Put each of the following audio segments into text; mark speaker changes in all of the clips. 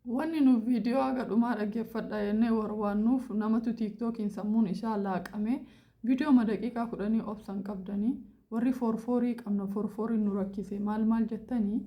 Speaker 1: Wanni nu viidiyoo aga dhumaa dhaggeeffadha jennee warwaannuuf namatu tiiktookiin sammuun isaa laaqame viidiyoo madaqiiqaa 10 obsan qabdanii warri forforii qabna forforiin nu rakkise maal jettanii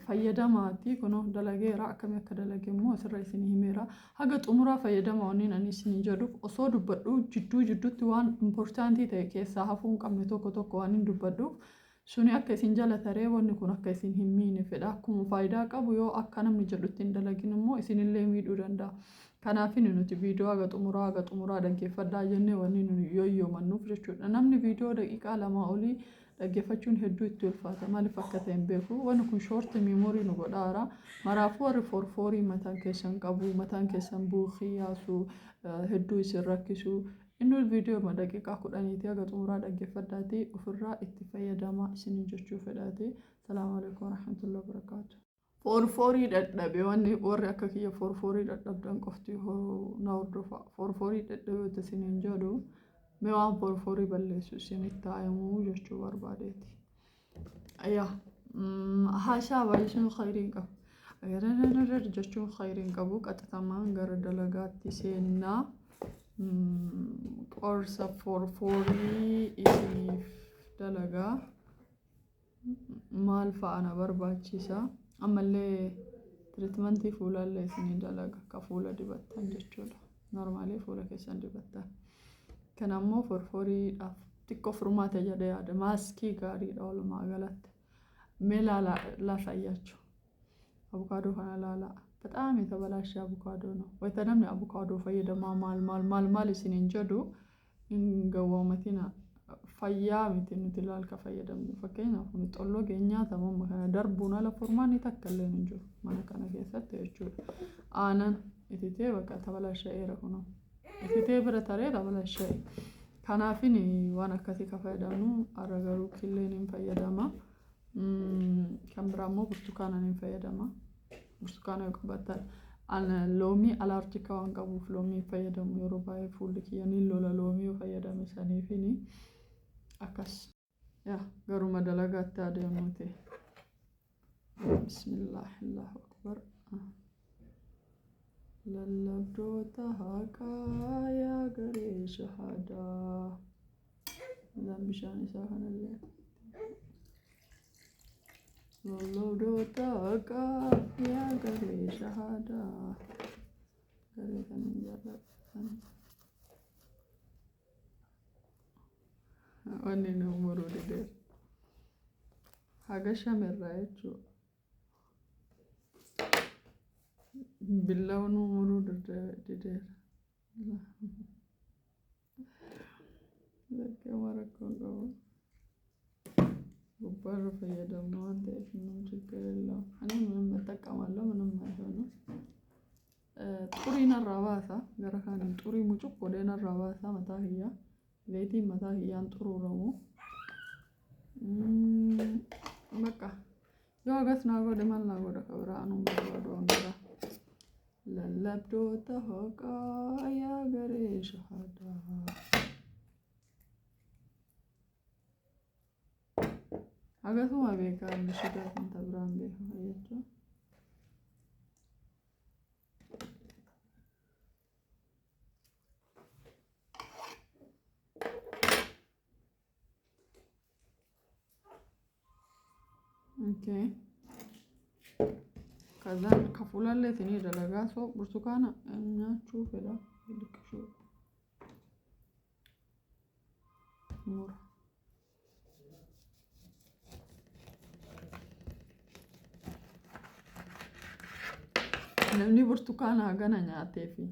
Speaker 1: fayyadamaati kuno dalageera akkami akka dalagemo sirra isin himeera haga xumuraa fayyadama waniin ani isin jedhuuf osoo dubbadhu jidduutti waan importantii ta'e keessaa hafuun qabne tokko waan dubbadhuuf suni akka isin jalataree wanni kun akka isin himmiine fedha akkuma faayidaa qabu yoo akka namni jedhutti hin dalagin immoo isinillee miidhuu danda'a. Kanaaf nuti viidiyoo haga xumuraa dhaggeeffadhaa jennee wanni nu yooyyoomannuuf jechuudha. Namni viidiyoo daqiiqaa 2 olii dhaggeeffachuun hedduu itti ulfaata maaliif akka ta'e hin beeku. Wanni kun short memorii nu godhaara. Maraafuu warri forforii mataan keessan qabu mataan keessan buuqii yaasu hedduu isin rakkisu. Inni viidiyoo daqiiqaa 10 haga xumuraa dhaggeeffadhaati ofirraa itti fayyadamaa isin jechuu fedhaati. Salaamu alaykum warahmatullahi wabarakatuh. Forforii dadhabe wanni warri akka kiyya forforii dadhabdan qofti na hordofa. Forforii dadhabe isin hin jedhu mee waan forforii balleessu isinitti taa'imuu jechuu barbaadeeti. Ayyaa haashaa baay'isuun khayriin qabu. Agarra jechuun khayriin qabu qaxxatamaan gara dalagaatti seennaa. Qorsa forforii isiniif dalagaa maal fa'ana barbaachisa ammallee tiriitmentii fuulallee isinii dalaga ka fuula dibattan jechuudha normaalee fuula keessan dibattan kan ammoo forforiidhaaf xiqqoo furmaata jedhee yaada maaskii gaariidha walumaa galatti mee laasaayyachu abukaadoo kana laalaa በጣም የተበላሸ አቡካዶ ነው ወይ ተደም አቡካዶ ፈየደማ ማል ሲኒን ጀዱ እንገዋመቲና ፈያ ምትን ትላል ከፈየደም ፈከና ሁን ጦሎ ገኛ ተመም ከነ ደርቡና ለፎርማን ይተከለን እንጂ ማነከነ ከሰት እቹ አነን እቲቴ በቃ ተበላሸ ኤረሁ ነው እቲቴ ብረታሬ ተበላሸ ካናፊኒ ዋና ከቲ ከፈየደሙ አረገሩ ክሌንን ፈየደማ ከምብራሞ ብርቱካናን ፈየደማ burtukaana qabataan ana loomii alarjikaa waan qabuuf loomii fayyadamu yeroo baay'ee fuulli kiyya ni lola loomii fayyadame saniifini akkas yaa garuma dalagaatti adeemuute bismillah allahu akbar lallabdoota haqaa yaa garee shahadaa bishaan isaa kanallee lallabdoota haqaa yaa garee shahadaa garee kan hin jaalladhan wanni nu muruu dideera haga shamirraa jechuudha billawnu muruu dideera lakkee marakkoon qabu ጉባር ፈየደም አንተ ምንም ችግር የለውም እኔ ምንም እጠቀማለሁ ምንም አይሆንም ጡሪና ራባሳ ገረካን ጡሪ ሙጭቅ ወደና ራባሳ መታህያ ለይቲ መታህያን ጥሩ ነው በቃ ያጋስ ናጎ ደማል ናጎ ደከብራኑ ወዶ አንደራ ለለብዶ ተሆቃ ያ ገሬ ሸሃዳ Agasuma beekan bishida kan tabraan beekan jechuudha. Okay. Kazan kafulallee tini dalagaa soo burtukaana nyaachuu fedha liqishuu. Mura. namni burtukaana hagana nyaateefi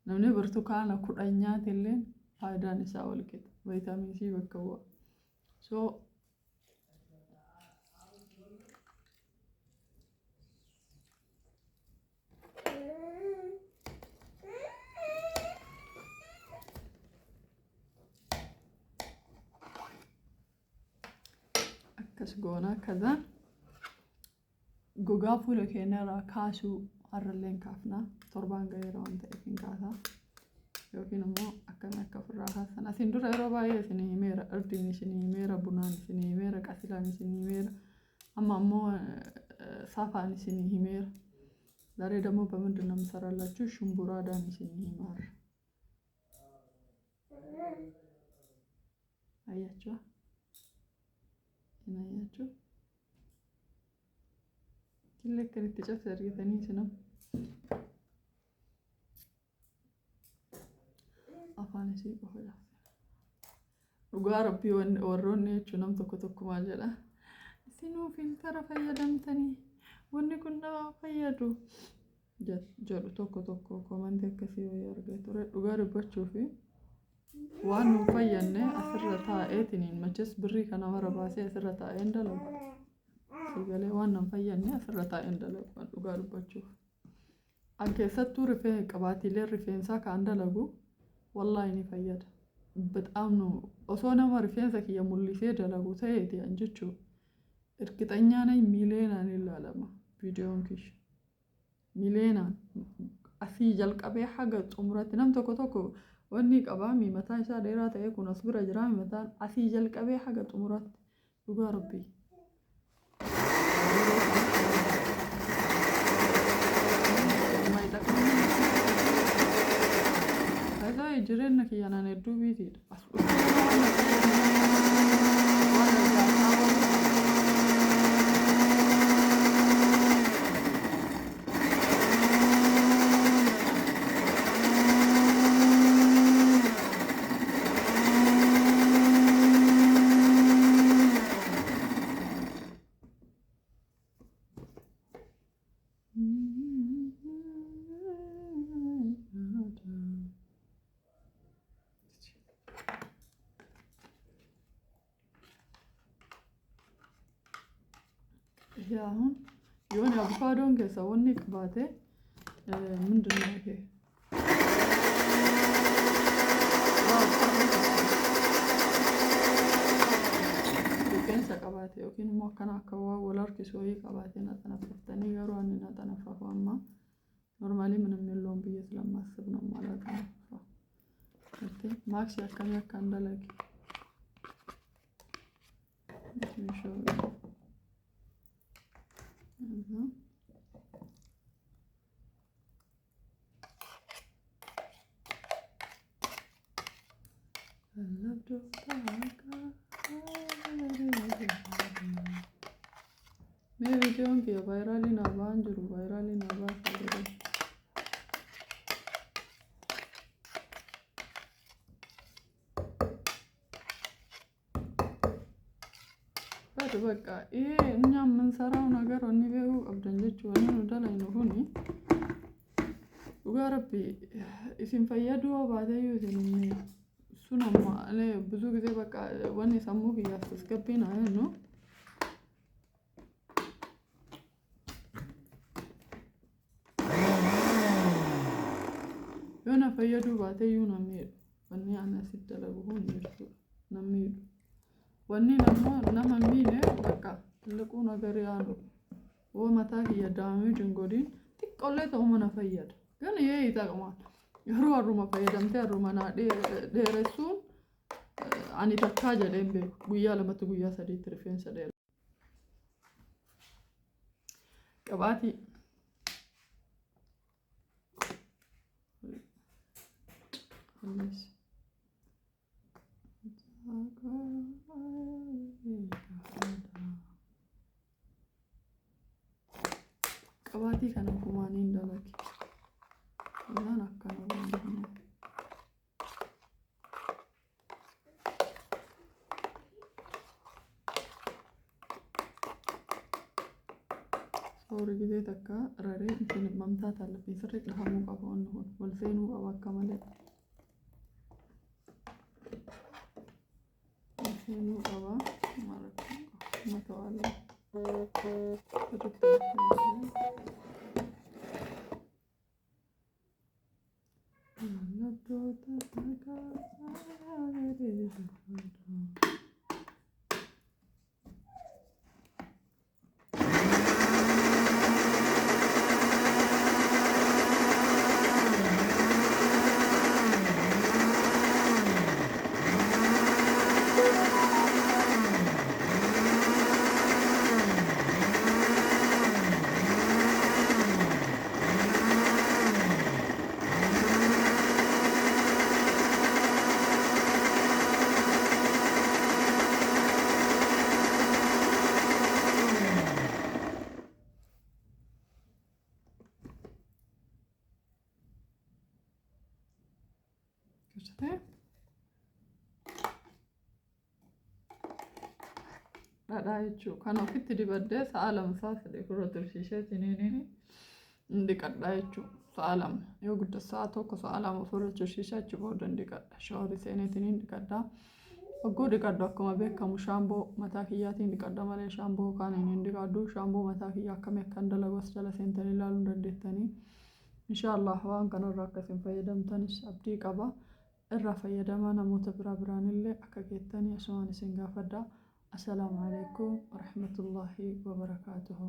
Speaker 1: namni burtukaana 10 nyaatillee faayidaan isaa ol qixa viitamiin C bakka bu'a so akkas goona kaza gogaa fuula keenyarraa kaasuu harralleen kaafna torbaan gaheera waan ta'eef hin kaasa yookiin immoo akkana akka ofirraa kaasan asiin dura yeroo baay'ee isin himeera irdiin isin himeera bunaan isin himeera qasilaan isin himeera amma ammoo saafaan isin himeera ዛሬ ደግሞ በምንድን ነው የምሰራላችሁ? ሽምቡራ ዳንሲኒ ማር አያችሁ እናያችሁ ልክ ልትጨፍ ዘርግተኒ ስነው አፋን ሲ ቆላ ዱጋ ረቢ ወሮኔ ቹንም ተኮ ማጀላ ሲኑ ፊልተር ፈየደምተኒ ወኒ ኩና ፈየዱ ጀሩ tokko ኮመንት ከሲ ያርገ ቱረ ዱጋ ረባቹፊ ዋኑ ፈየነ አስረ ታኤትኒን መቸስ ብሪ ከና ወረባሴ አስረ ታኤ እንደለው ሲገለ ዋኑ ፈየነ አስረ ታኤ እንደለው ዱጋ ረባቹ አከሰቱ ርፌ ቀባቲ ለርፌንሳ ካንደለጉ ወላሂ ኒ ፈየደ በጣም ነው ኦሶና ማርፌንሳ ከየሙሊሴ ደለጉ ተይት አንጅቹ እርግጠኛ ነኝ ሚሊዮናን ይላልማ ቪዲዮን ክሽ ሚሊዮናን አሲ ጀልቀበ ሐገ ጾምራት ነም ተኮ ወኒ ቀባሚ መታን ሻ ደራ ተይኩን አስብረ ጅራም መታን አሲ ጀልቀበ ሐገ ጾምራት ዱጋ ረቢ هذا يجرينا كيانا ندو بيتي አሁን የሆነ አቮካዶን ከሰውኒ ቅባቴ ምንድነው ይሄ ቢንሳ ቅባቴ ኦኪን ሞከና አከዋ ወላር ከሶይ ቅባቴ ናተነፈተኒ ጋሩ አንና ተነፋፋማ ኖርማሊ ምንም የለውም ብዬ ስለማስብ ነው ማለት ነው ኦኬ ማክስ ያከም ያካንዳለኪ मैं वीडियो के वायरल ना बांध जरूर वायरल ना बात करें पर बका ये अन्य मंसराव नगर अन्य बेहू अब जंजे चुवाने उधर लाइन होनी उगार भी इसी फैया दुआ बात है यूज़ नहीं सुनो माले बुजुर्ग से बका वन समूह की याद उसका पिन आया नो योना फैया दुआ बात है यू नमीर वन्नी आना सिद्ध लगो हो नीरसु नमीर वन्नी नम्मी ने बका लकून अगर यानो वो मता की यदामी जंगोडिन तिक्कोले तो मना फैया गन ये इताकमा Yeroo harruma fayyadamtee harruma dheeressuun ani takkaa jedheen beeku guyyaa lamatti guyyaa sadiitti rifeensa dheeru. Qabaatii qabaatii kana kumaaniin dalage. Ulan akkana waliin Soori gidee takka raree isin mamtaa tallafi sirrii dhahamuu qaba wanni kun wal seenuu qaba akka malee wal seenuu qaba mata waallee dhadhaa jechuudha. Kan ofitti dibaddee sa'a lamsaa sadii furra tursiisee siniiniin dhiqadhaa jechuudha. Sa'a lama yoo guddaa sa'a tokko sa'a lama furra tursiisee achi booda dhiqadha. Shaaworii seeneetiin dhiqadhaa. Ogguu dhiqadhu akkuma beekamu shaamboo mataa kiyyaatiin dhiqadha malee shaamboo kaaniin hin dhiqadhu. Shaamboo mataa kiyyaa akkamii akkan dalagus jala seentanii ilaaluu dandeettanii. Inshaallah waan kanarraa akkasiin fayyadamtanis abdii qaba. Irraa fayyadamaa namoota biraanillee akka geettanii asumaan isin gaafadha. السلام عليكم ورحمة الله وبركاته.